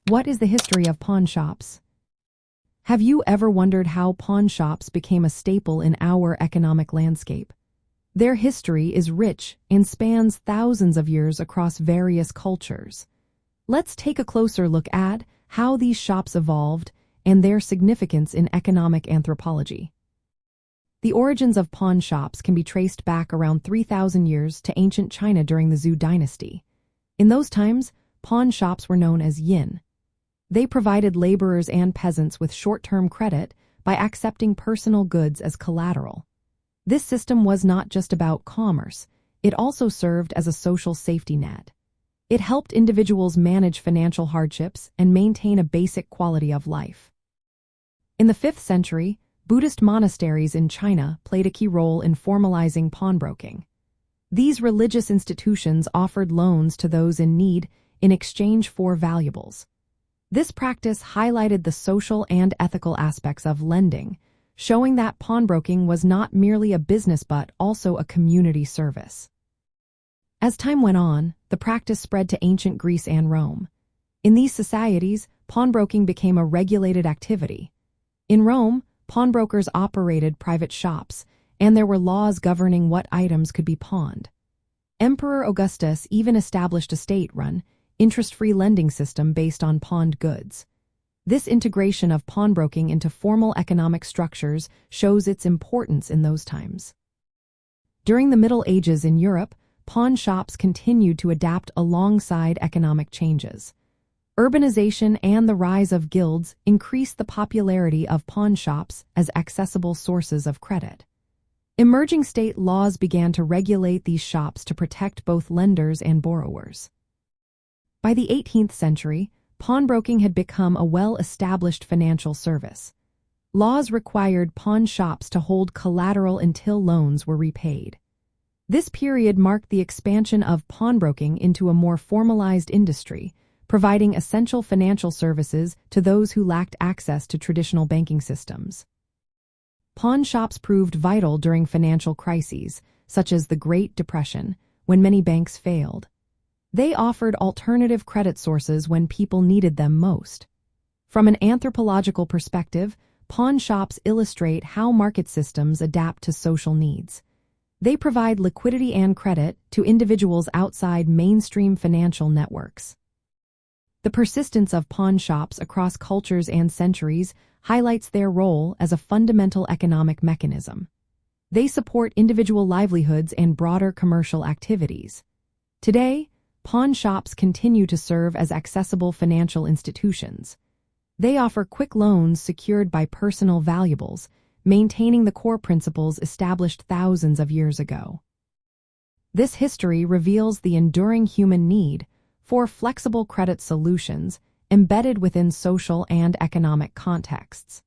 What is the history of pawn shops? Have you ever wondered how pawn shops became a staple in our economic landscape? Their history is rich and spans thousands of years across various cultures. Let's take a closer look at how these shops evolved and their significance in economic anthropology. The origins of pawn shops can be traced back around 3,000 years to ancient China during the Zhou dynasty. In those times, pawn shops were known as yin. They provided laborers and peasants with short-term credit by accepting personal goods as collateral. This system was not just about commerce, it also served as a social safety net. It helped individuals manage financial hardships and maintain a basic quality of life. In the 5th century, Buddhist monasteries in China played a key role in formalizing pawnbroking. These religious institutions offered loans to those in need in exchange for valuables. This practice highlighted the social and ethical aspects of lending, showing that pawnbroking was not merely a business but also a community service. As time went on, the practice spread to ancient Greece and Rome. In these societies, pawnbroking became a regulated activity. In Rome, pawnbrokers operated private shops, and there were laws governing what items could be pawned. Emperor Augustus even established a state-run, interest-free lending system based on pawned goods. This integration of pawnbroking into formal economic structures shows its importance in those times. During the Middle Ages in Europe, pawn shops continued to adapt alongside economic changes. Urbanization and the rise of guilds increased the popularity of pawn shops as accessible sources of credit. Emerging state laws began to regulate these shops to protect both lenders and borrowers. By the 18th century, pawnbroking had become a well-established financial service. Laws required pawn shops to hold collateral until loans were repaid. This period marked the expansion of pawnbroking into a more formalized industry, providing essential financial services to those who lacked access to traditional banking systems. Pawn shops proved vital during financial crises, such as the Great Depression, when many banks failed. They offered alternative credit sources when people needed them most. From an anthropological perspective, pawn shops illustrate how market systems adapt to social needs. They provide liquidity and credit to individuals outside mainstream financial networks. The persistence of pawn shops across cultures and centuries highlights their role as a fundamental economic mechanism. They support individual livelihoods and broader commercial activities. Today, pawn shops continue to serve as accessible financial institutions. They offer quick loans secured by personal valuables, maintaining the core principles established thousands of years ago. This history reveals the enduring human need for flexible credit solutions embedded within social and economic contexts.